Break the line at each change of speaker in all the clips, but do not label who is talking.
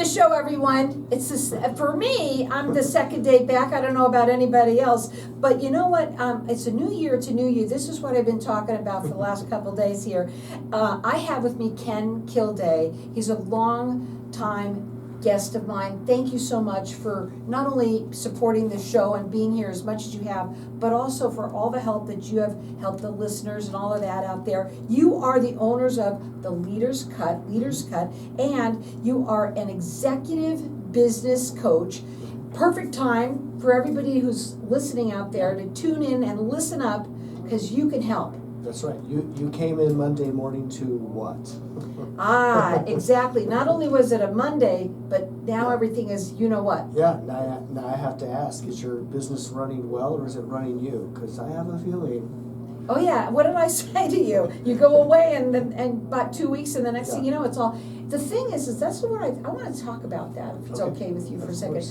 the show, everyone. It's this, for me, I'm the second day back. I don't know about anybody else. But you know what? It's a new year. It's a new you. This is what I've been talking about for the last couple of days here. I have with me Ken KILDAY. He's a long time guest of mine. Thank you so much for not only supporting the show and being here as much as you have, but also for all the help that you have helped the listeners and all of that out there. You are the owners of the Leaders Cut, and you are an executive business coach. Perfect time for everybody who's listening out there to tune in and listen up, because you can help.
That's right. You came in Monday morning to what?
Exactly. Not only was it a Monday, but now everything is, you know what?
Yeah, now I have to ask, is your business running well or is it running you? Because I have a feeling.
Oh yeah, what did I say to you? You go away and about 2 weeks and the next thing you know, it's all. The thing is that's what I want to talk about that, if it's okay with you for a second.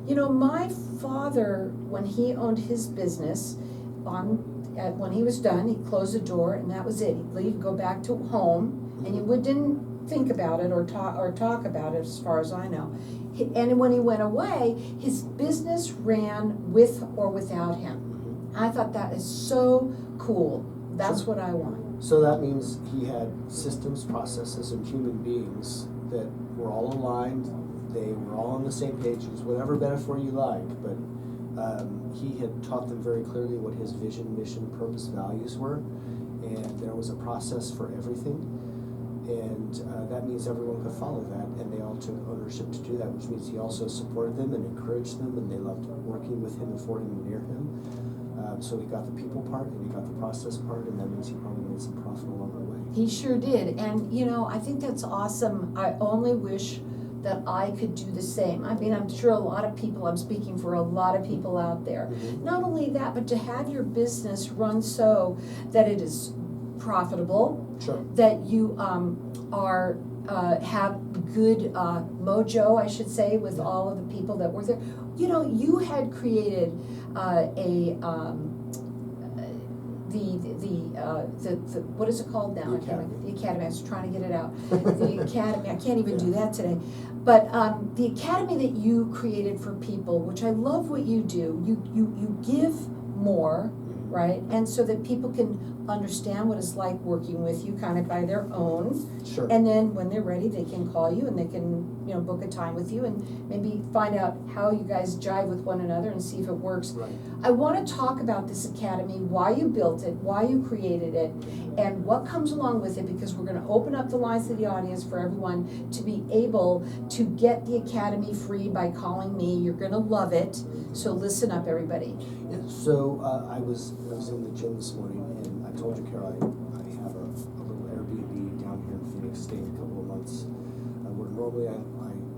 You know, my father, when he owned his business, when he was done, he'd close the door and that was it. He'd leave, go back to home, and you didn't think about it or talk about it, as far as I know. And when he went away, his business ran with or without him. I thought that is so cool. That's what I want.
So that means he had systems, processes, and human beings that were all aligned. They were all on the same page. Use whatever metaphor you like, but he had taught them very clearly what his vision, mission, purpose, values were, and there was a process for everything, and that means everyone could follow that, and they all took ownership to do that, which means he also supported them and encouraged them, and they loved working with him and for him and near him. So he got the people part, and he got the process part, and that means he probably made some profit along the way.
He sure did, and you know, I think that's awesome. I only wish that I could do the same. I mean, I'm sure a lot of people, I'm speaking for a lot of people out there.
Mm-hmm.
Not only that, but to have your business run so that it is profitable,
Sure.
that you have good mojo, I should say, with all of the people that were there. You know, you had created the what is it called now?
The
Academy. I was trying to get it out. The Academy. I can't even do that today. But the Academy that you created for people, which I love what you do. You give more, right? And so that people can understand what it's like working with you, kind of by their own.
Sure.
And then when they're ready, they can call you and they can, you know, book a time with you and maybe find out how you guys jive with one another and see if it works.
Right.
I want to talk about this academy, why you built it, why you created it, and what comes along with it, because we're going to open up the lines to the audience for everyone to be able to get the academy free by calling me. You're going to love it. So listen up, everybody.
Yeah, so I was in the gym this morning, and I told you, Carol, I have a little Airbnb down here in Phoenix, staying a couple of months. Where normally I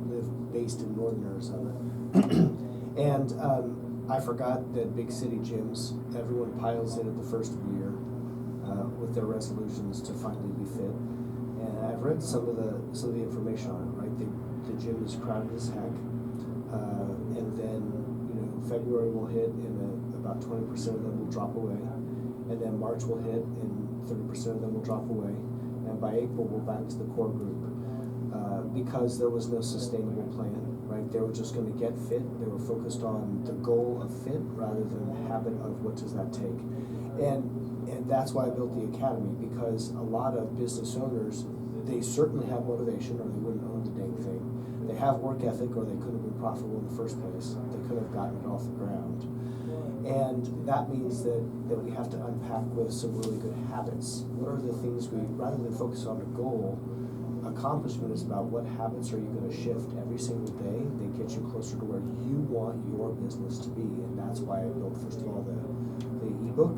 live based in northern Arizona, and I forgot that big city gyms, everyone piles in at the first of the year with their resolutions to finally be fit. And I've read some of the information on it. Right, the gym is crowded as heck, and then February will hit, and about 20% of them will drop away, and then March will hit, and 30% of them will drop away, and by April we're back to the core group, because there was no sustainable plan. Right, they were just going to get fit. They were focused on the goal of fit rather than the habit of what does that take, and that's why I built the academy, because a lot of business owners, they certainly have motivation, or they wouldn't own the dang thing. They have work ethic, or they couldn't have been profitable in the first place. They could have gotten it off the ground. And that means that we have to unpack with some really good habits. What are the things rather than focus on a goal, accomplishment is about what habits are you going to shift every single day that get you closer to where you want your business to be. And that's why I built, first of all, the ebook,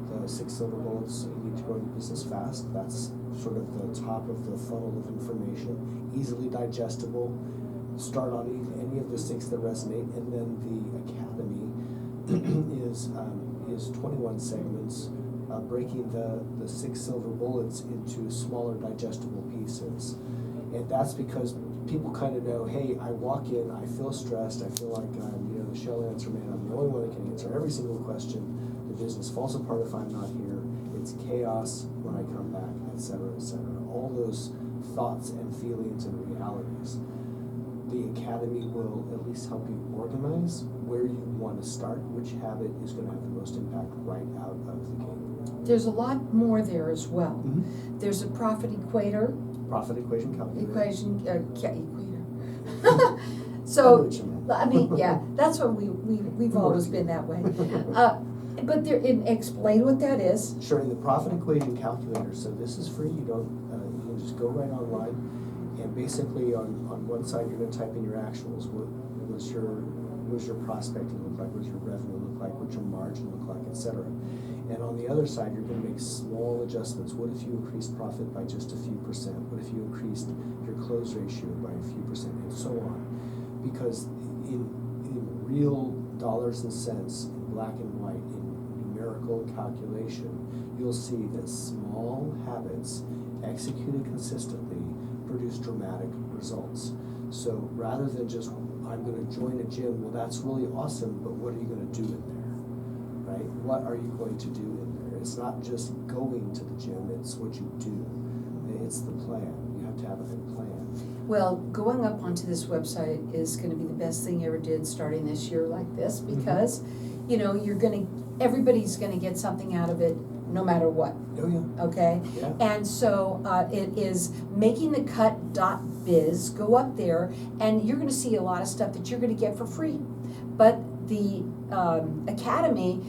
the 6 Silver Bullets You Need to Grow Your Business Fast. That's sort of the top of the funnel of information, easily digestible. Start on any of the 6 that resonate, and then the academy is 21 segments, breaking the 6 silver bullets into smaller digestible pieces. And that's because people kind of know, hey, I walk in, I feel stressed, I feel like I'm the show answer man, I'm the only one that can answer every single question. The business falls apart if I'm not here. It's chaos when I come back, etc., etc. All those thoughts and feelings and realities. the academy will at least help you organize where you want to start, which habit is going to have the most impact right out of the gate.
There's a lot more there as well.
Mm-hmm.
There's a profit equator.
Profit equation calculator.
Equator. So, I mean, yeah, that's what we've always been that way. But explain what that is.
Sure, in the profit equation calculator, so this is free, you can just go right online, and basically on one side you're gonna type in your actuals, what does your prospecting look like, what does your revenue look like, what your margin look like, etc. And on the other side, you're gonna make small adjustments. What if you increased profit by just a few percent? What if you increased your close ratio by a few percent, and so on? Because in real dollars and cents, in black and white, in numerical calculation, you'll see that small habits executed consistently produce dramatic results. So rather than just, I'm going to join a gym, well, that's really awesome, but what are you going to do in there, right? What are you going to do in there? It's not just going to the gym, it's what you do. It's the plan. You have to have a good plan.
Well, going up onto this website is going to be the best thing you ever did starting this year like this, because, you know, everybody's going to get something out of it no matter what.
Oh, yeah.
Okay?
Yeah.
And so it is makingthecut.biz. Go up there, and you're going to see a lot of stuff that you're going to get for free. But the academy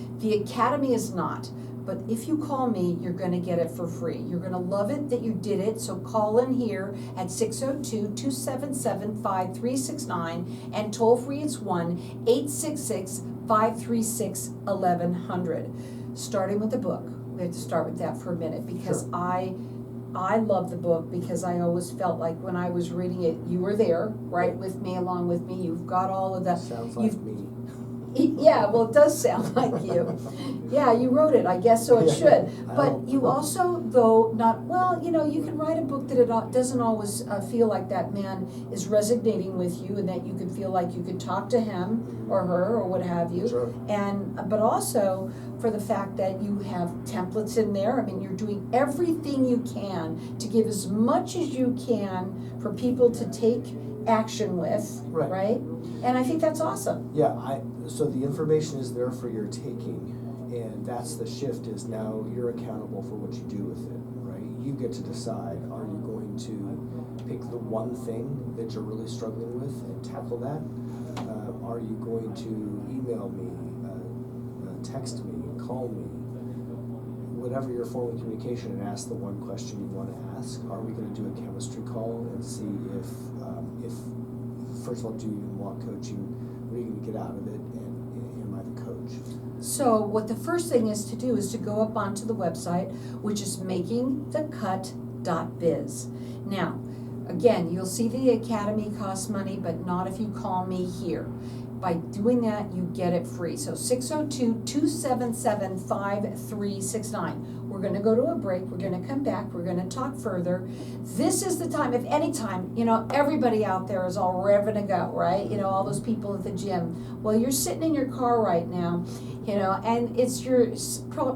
is not. But if you call me, you're going to get it for free. You're going to love it that you did it. So call in here at 602-277-5369, and toll free it's 1-866-536-1100. Starting with the book. We have to start with that for a minute, because
Sure.
I love the book, because I always felt like when I was reading it, you were there, right, with me, along with me. You've got all of the...
Sounds like me.
Yeah, well, it does sound like you. Yeah, you wrote it, I guess, so it should. But you also, though, you can write a book that it doesn't always feel like that man is resonating with you, and that you could feel like you could talk to him or her or what have you.
Sure.
But also for the fact that you have templates in there. I mean, you're doing everything you can to give as much as you can for people to take action with, right? And I think that's awesome.
Yeah, so the information is there for your taking, and that's the shift, is now you're accountable for what you do with it, right? You get to decide, are you going to pick the one thing that you're really struggling with and tackle that? Are you going to email me, text me, call me, whatever your form of communication, and ask the one question you want to ask? Are we going to do a chemistry call and see if first of all, do you even want coaching? What are you going to get out of it? And am I the coach?
So what the first thing is to do is to go up onto the website, which is makingthecut.biz. Now, again, you'll see the academy costs money, but not if you call me here. By doing that, you get it free. So 602-277-5369. We're going to go to a break. We're going to come back. We're going to talk further. This is the time, if any time, everybody out there is all revving to go, right? All those people at the gym. Well, you're sitting in your car right now, and it's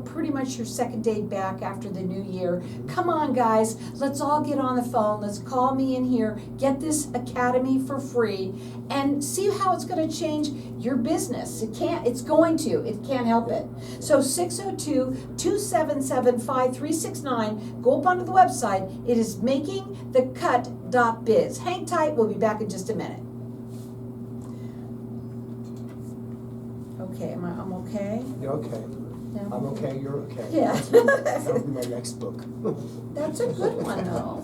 pretty much your second day back after the new year. Come on, guys. Let's all get on the phone. Let's call me in here. Get this academy for free and see how it's going to change your business. It can't help it. So 602-277-5369. Go up onto the website. It is makingthecut.biz. Hang tight. We'll be back in just a minute. Okay, I'm okay?
You're okay.
Yeah.
I'm okay, you're okay.
Yeah.
That'll be my next book.
That's a good one, though.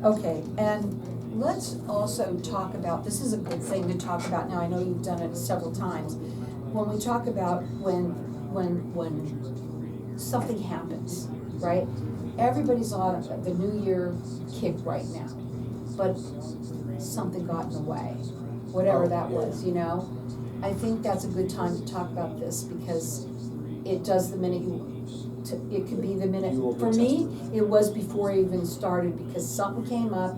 Okay, and let's also talk about, this is a good thing to talk about now. I know you've done it several times. When we talk about when something happens, right? Everybody's on the New Year kick right now, but something got in the way, whatever that was, I think that's a good time to talk about this, because it does the minute it could be the minute. For me, it was before I even started, because something came up,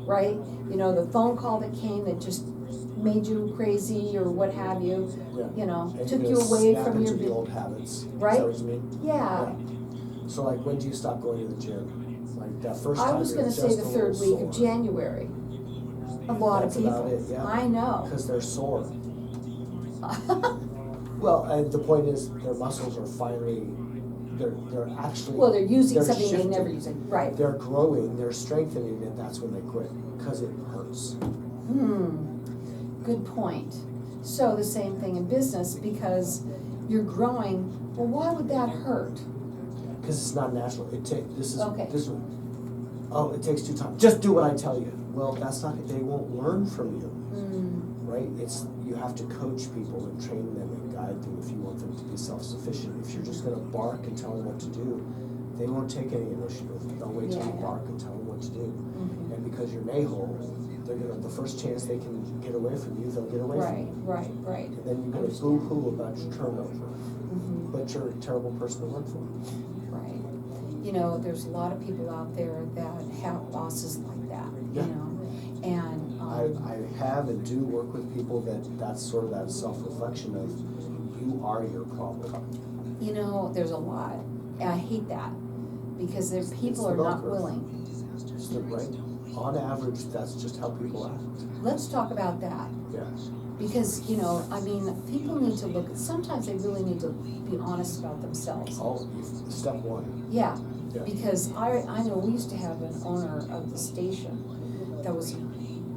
right? The phone call that came that just made you crazy or what have you, took you away from your
the old habits.
Right?
Is that what you mean?
Yeah.
So like, when do you stop going to the gym? Like that first time
I was going to say the third week of January. A lot of
That's about
people.
it, yeah.
I know.
Because they're sore. Well, and the point is, their muscles are finally, they're actually.
Well, they're using
they're
something they
shifting.
never used, right.
They're growing, they're strengthening, and that's when they quit, because it hurts.
Good point. So the same thing in business, because you're growing, well, why would that hurt?
Because it's not natural. It
Okay.
it takes 2 times. Just do what I tell you. Well, that's not, they won't learn from you, right? You have to coach people and train them and guide them if you want them to be self-sufficient. If you're just gonna bark and tell them what to do, they won't take any initiative. They'll wait till you bark and tell them what to do. And because you're an a-hole, the first chance they can get away from you, they'll get away from you.
Right.
And then you're gonna boo-hoo about your turnover, but you're a terrible person to work for.
Right. You know, there's a lot of people out there that have bosses like that,
Yeah.
you know, and.
I have and do work with people that's sort of that self-reflection of, you are your problem.
You know, there's a lot, and I hate that, because there's people
the
are
bell
not
curve.
willing.
Right? On average, that's just how people act.
Let's talk about that,
Yeah.
because, you know, I mean, people need to look, sometimes they really need to be honest about themselves.
Step 1.
Yeah,
Yeah.
because I know we used to have an owner of the station that was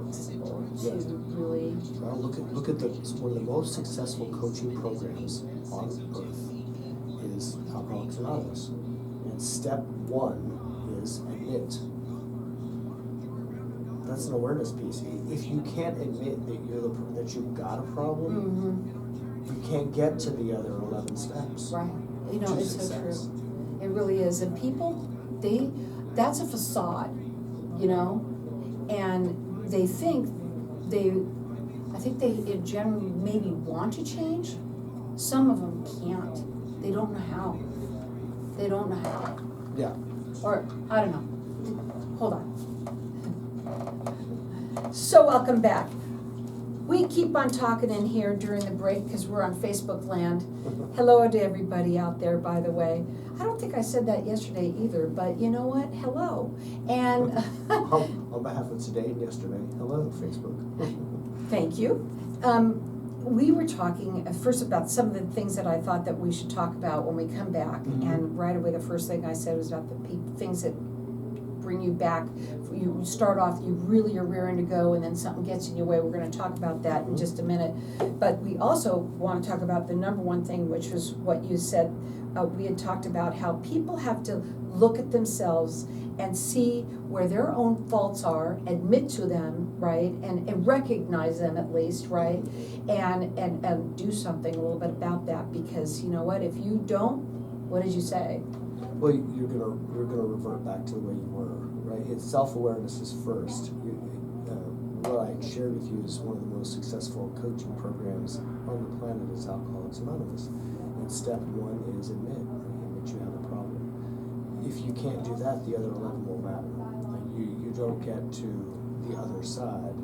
flexible to really,
Well, look at one of the most successful coaching programs on earth is Alcoholics Anonymous. And step 1 is admit. That's an awareness piece. If you can't admit that that you've got a problem, you can't get to the other 11 steps.
right, you know,
to
it's so
success.
true. It really is, and people, that's a facade, you know, and I think they generally maybe want to change. Some of them can't. They don't know how.
Yeah.
Or, I don't know. Hold on. So welcome back. We keep on talking in here during the break because we're on Facebook land. Hello to everybody out there, by the way. I don't think I said that yesterday either, but you know what? Hello. And
On behalf of today and yesterday, hello, Facebook.
thank you. We were talking first about some of the things that I thought that we should talk about when we come back. And right away, the first thing I said was about the things that bring you back. You start off, you really are raring to go, and then something gets in your way. We're going to talk about that in just a minute. But we also want to talk about the number one thing, which was what you said. We had talked about how people have to look at themselves and see where their own faults are, admit to them, right, and recognize them at least, right, and do something a little bit about that, because you know what, if you don't, what did you say?
Well, you're gonna revert back to the way you were, right? It's self-awareness is first. What I shared with you is one of the most successful coaching programs on the planet is Alcoholics Anonymous. And step 1 is admit that you have a problem. If you can't do that, the other 11 won't matter. Like you don't get to the other side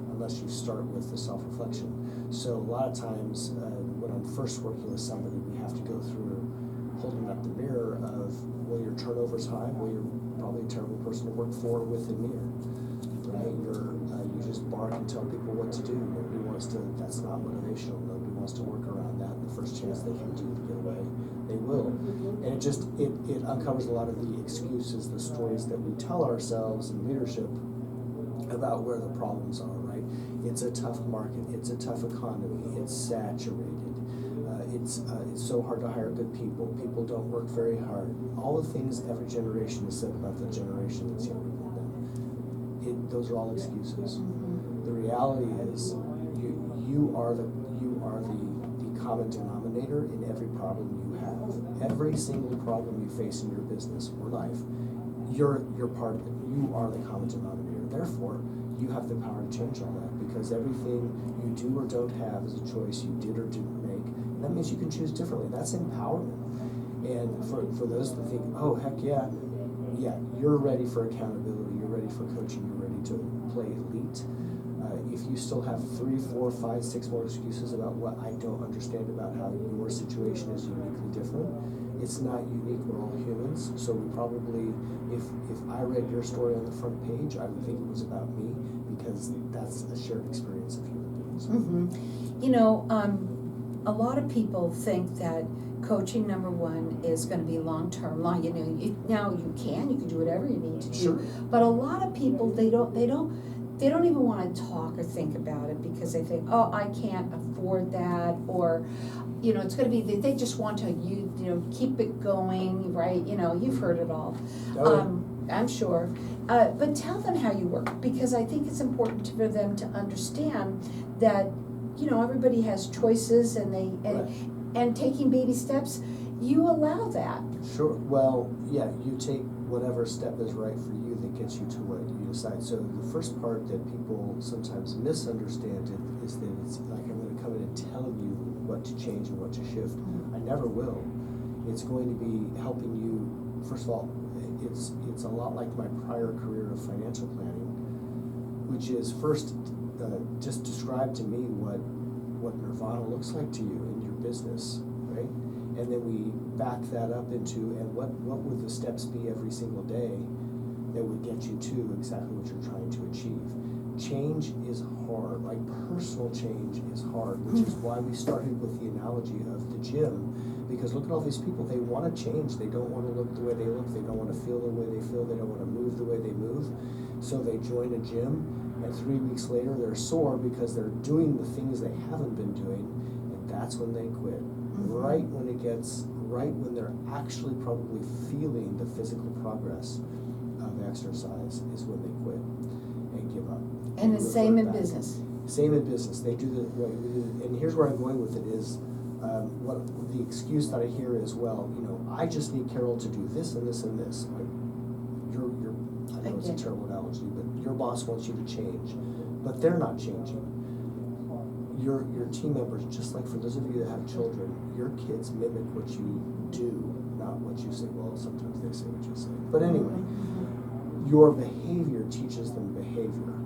unless you start with the self-reflection. So a lot of times when I'm first working with somebody, we have to go through holding up the mirror of, well, your turnover's high, well, you're probably a terrible person to work for with a mirror, right? You just bark and tell people what to do. Nobody wants to, that's not motivational. Nobody wants to work around that. The first chance they can do to get away, they will. And it uncovers a lot of the excuses, the stories that we tell ourselves in leadership about where the problems are, right? It's a tough market, it's a tough economy, it's saturated. It's so hard to hire good people. People don't work very hard. All the things every generation has said about the generation that's younger than them. Those are all excuses. The reality is, you are the common denominator in every problem you have. Every single problem you face in your business or life, you're part of it. You are the common denominator. Therefore, you have the power to change all that, because everything you do or don't have is a choice you did or didn't make. That means you can choose differently. That's empowerment. And for those that think, oh, heck yeah, you're ready for accountability, you're ready for coaching, you're ready to play elite. If you still have 3, 4, 5, 6 more excuses about what I don't understand about how your situation is uniquely different, it's not unique. We're all humans. So we probably, if I read your story on the front page, I would think it was about me, because that's a shared experience of human beings.
Mm-hmm. You know, a lot of people think that coaching, number one, is going to be long-term. You know, now you can do whatever you need to do.
Sure.
But a lot of people, they don't even want to talk or think about it because they think, oh, I can't afford that, or, you know, it's going to be, they just want to, you know, keep it going, right? You know, you've heard it all.
Oh,
I'm sure. But tell them how you work, because I think it's important for them to understand that, you know, everybody has choices, and
Right.
and taking baby steps, you allow that.
Sure. Well, yeah, you take whatever step is right for you that gets you to what you decide. So the first part that people sometimes misunderstand is that it's like, I'm going to come in and tell you what to change and what to shift. I never will. It's going to be helping you. First of all, it's a lot like my prior career of financial planning, which is first just describe to me what nirvana looks like to you in your business, right? And then we back that up into, and what would the steps be every single day that would get you to exactly what you're trying to achieve. Change is hard, like personal change is hard, which is why we started with the analogy of the gym, because look at all these people, they want to change, they don't want to look the way they look, they don't want to feel the way they feel, they don't want to move the way they move, so they join a gym, and 3 weeks later they're sore because they're doing the things they haven't been doing, and that's when they quit. Right when they're actually probably feeling the physical progress of exercise is when they quit and give up.
And the same in
back.
business.
Same in business. They do and here's where I'm going with it is, what the excuse that I hear is, well, you know, I just need Carol to do this and this and this. Like, I know it's a terrible analogy, but your boss wants you to change, but they're not changing. Your team members, just like for those of you that have children, your kids mimic what you do, not what you say. Well, sometimes they say what you say. But anyway, your behavior teaches them behavior.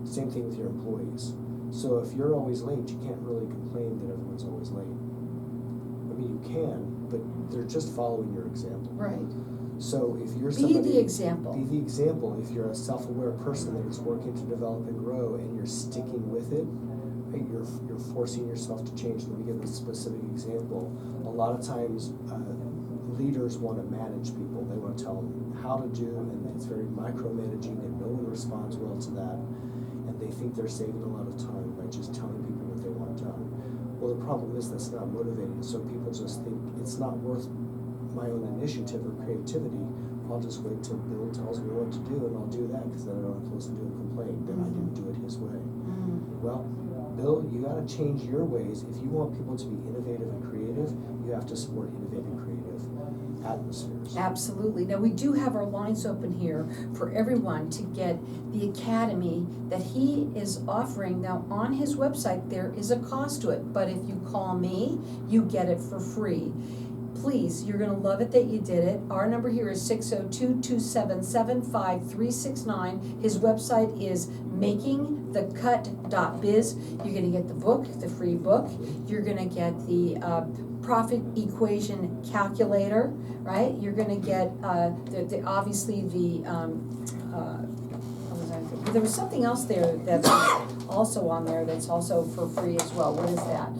Same thing with your employees. So if you're always late, you can't really complain that everyone's always late. I mean, you can, but they're just following your example.
Right.
So if you're somebody,
Be the example.
Be the example. If you're a self-aware person that is working to develop and grow, and you're sticking with it, right, you're forcing yourself to change. Let me give a specific example. A lot of times, leaders want to manage people. They want to tell them how to do, and it's very micromanaging, and no one responds well to that. And they think they're saving a lot of time by just telling people what they want done. Well, the problem is that's not motivating. So people just think it's not worth my own initiative or creativity. I'll just wait till Bill tells me what to do, and I'll do that, because then I don't have to listen to him complain that I didn't do it his way. Well, Bill, you got to change your ways. If you want people to be innovative and creative, you have to support innovative and creative atmospheres.
Absolutely. Now, we do have our lines open here for everyone to get the academy that he is offering. Now, on his website, there is a cost to it, but if you call me, you get it for free. Please, you're going to love it that you did it. Our number here is 602-277-5369. His website is makingthecut.biz. You're going to get the book, the free book. You're going to get the profit equation calculator, right? You're going to get obviously the there was something else there that's also on there that's also for free as well. What is that?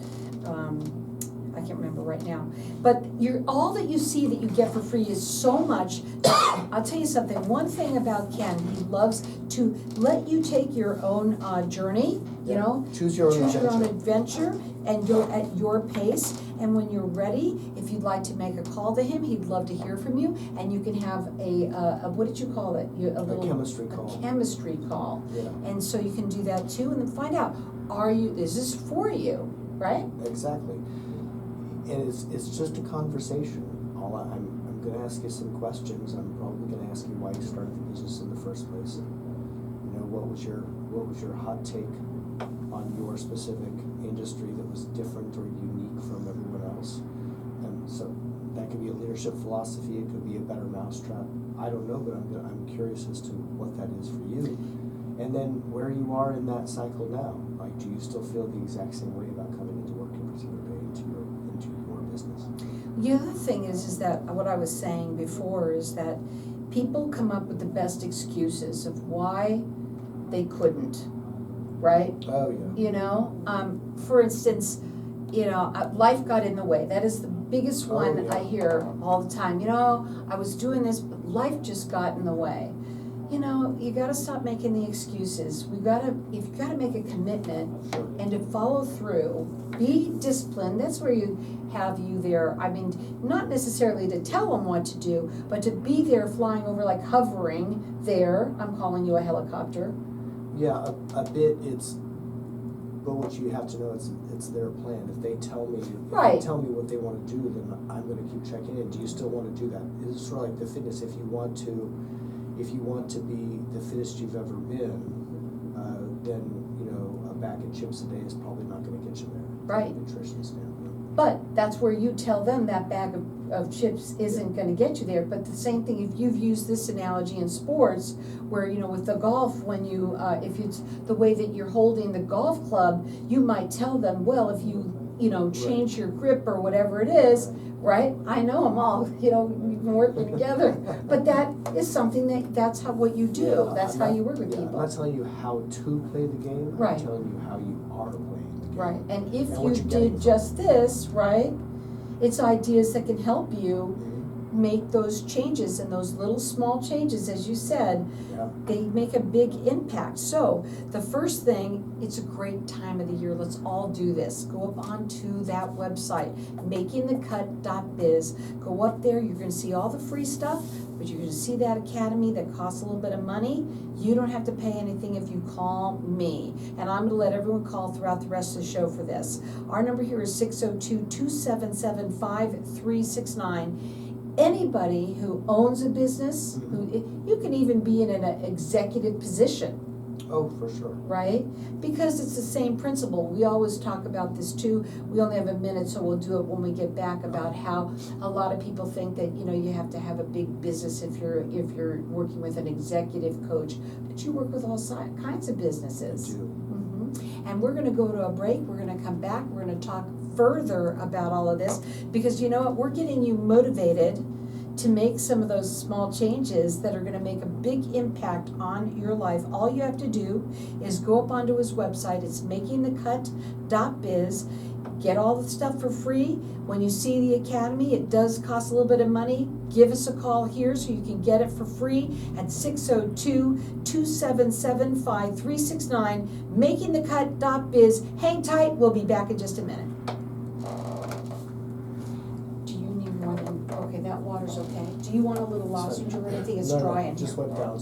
I can't remember right now. But all that you see that you get for free is so much. I'll tell you something. One thing about Ken, he loves to let you take your own journey. You know,
choose your own
adventure and go at your pace. And when you're ready, if you'd like to make a call to him, he'd love to hear from you. And you can have a what did you call it? A
chemistry call.
A chemistry call.
Yeah.
And so you can do that too, and then find out, is this for you, right?
Exactly. And it's just a conversation. I'm going to ask you some questions. I'm probably going to ask you why you started the business in the first place. You know, what was your hot take on your specific industry that was different or unique from everyone else? And so that could be a leadership philosophy. It could be a better mousetrap. I don't know, but I'm curious as to what that is for you. And then where you are in that cycle now. Like, do you still feel the exact same way about coming into work every single day into your business?
The other thing is that what I was saying before is that people come up with the best excuses of why they couldn't, right?
Oh, yeah.
You know, for instance, you know, life got in the way. That is the biggest
Oh,
one
yeah.
I hear all the time. You know, I was doing this, but life just got in the way. You know, you gotta stop making the excuses. If you gotta make a commitment
Sure.
and to follow through, be disciplined. That's where you have you there. I mean, not necessarily to tell them what to do, but to be there flying over, like hovering there. I'm calling you a helicopter.
Yeah, a bit, but what you have to know, it's their plan. If they tell me,
Right.
what they wanna do, then I'm gonna keep checking in. Do you still wanna do that? It's sort of like the fitness, if you want to be the fittest you've ever been, then, you know, a bag of chips a day is probably not gonna get you there.
Right.
From a nutrition standpoint.
But that's where you tell them that bag of chips isn't gonna get you there. But the same thing, if you've used this analogy in sports, where, you know, with the golf, when you, if it's the way that you're holding the golf club, you might tell them, well, if you know, change your grip or whatever it is, right? I know them all, you know, we've been working together. But that is something that's how, what you do.
Yeah,
That's how you work with
I'm
people.
not telling you how to play the game,
Right.
I'm telling you how you are playing the game.
Right, and if
And
you
what you're getting
did
from
just this, right, it's ideas that can help you
Mhm.
make those changes, and those little small changes, as you said,
Yeah.
they make a big impact. So the first thing, it's a great time of the year. Let's all do this. Go up onto that website, makingthecut.biz. Go up there, you're gonna see all the free stuff, but you're gonna see that academy that costs a little bit of money. You don't have to pay anything if you call me. And I'm gonna let everyone call throughout the rest of the show for this. Our number here is 602-277-5369. Anybody who owns a business, you can even be in an executive position,
Oh, for sure.
right? Because it's the same principle. We always talk about this too. We only have a minute, so we'll do it when we get back, about how a lot of people think that, you know, you have to have a big business if you're working with an executive coach, but you work with all kinds of businesses.
I do.
And we're gonna go to a break, we're gonna come back, we're gonna talk further about all of this, because you know what, we're getting you motivated to make some of those small changes that are gonna make a big impact on your life. All you have to do is go up onto his website, it's makingthecut.biz, get all the stuff for free. When you see the academy, it does cost a little bit of money. Give us a call here so you can get it for free at 602-277-5369, makingthecut.biz. Hang tight, we'll be back in just a minute. Do you need more than, okay, that water's okay. Do you want a little lozenge or anything? It's
No,
dry in
just
here.
went down,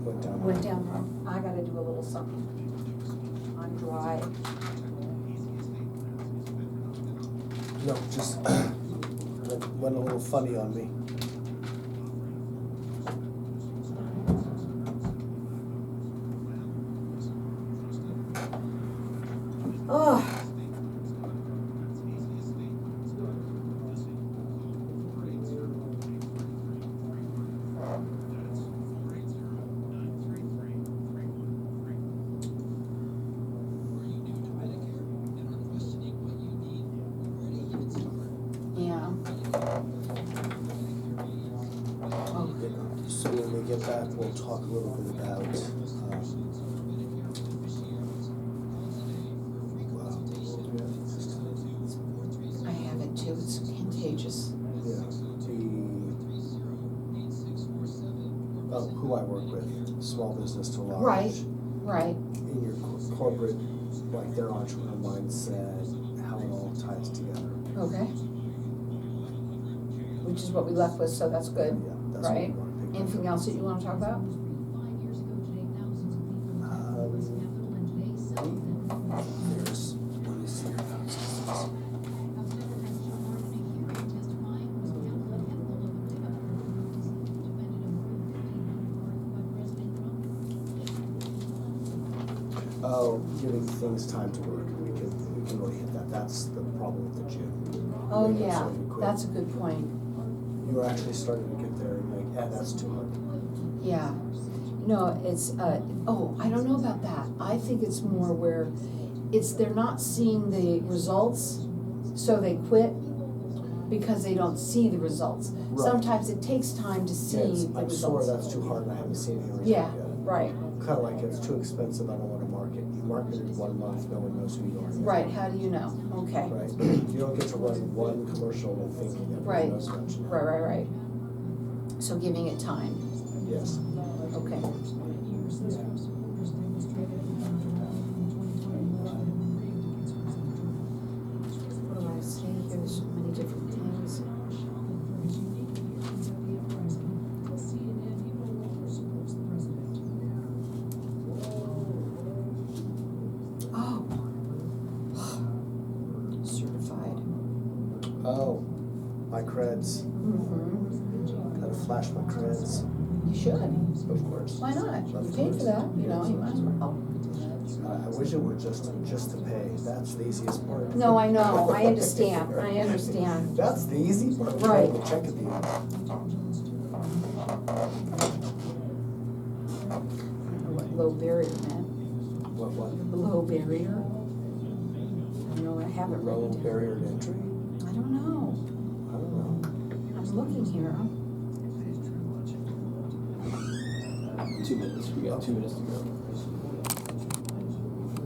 went down.
Went down, I gotta do a little something. I'm dry.
No, just went a little funny on me.
Oh. Yeah. Oh.
So when we get back, we'll talk a little bit about,
I have it too, it's contagious.
yeah, who I work with, small business to large.
Right.
In your corporate, like their entrepreneur mindset, how it all ties together.
Okay. Which is what we left with, so that's good,
Yeah, that's what we
right?
want to pick up.
Anything else that you wanna talk about?
There's, let me see here. Oh, giving things time to work. We can really hit that. That's the problem with the gym.
Oh,
Making
yeah,
sure you quit.
that's a good point.
You're actually starting to get there and like, yeah, that's too hard.
Yeah. No, it's, oh, I don't know about that. I think it's more where they're not seeing the results, so they quit because they don't see the results.
Right.
Sometimes it takes time to see
Yeah,
the
I'm sore,
results.
that's too hard, and I haven't seen any result
Yeah,
yet.
right,
Kind of like it's too expensive, I don't want to market. You market it 1 month, no one knows who you are.
right, how do you know? Okay.
Right. You don't get to run one commercial and thinking
Right,
everyone knows about you.
right. So giving it time,
Yes.
okay. What do I see here? There's so many different things. Oh. Certified.
Oh, my creds.
Mm-hmm.
Gotta flash my creds.
You should.
Of course.
Why not?
Of
You paid for
course.
that, you know,
Yes.
you might as well.
I wish it were just to pay. That's the easiest part.
No, I know, I understand.
That's the easy part.
Right.
The check at the end.
What low barrier meant.
What?
Low barrier? I don't know, I haven't
Low
written down.
barrier to entry?
I don't know.
I don't know.
I'm looking here.
2 minutes, we got 2 minutes to go.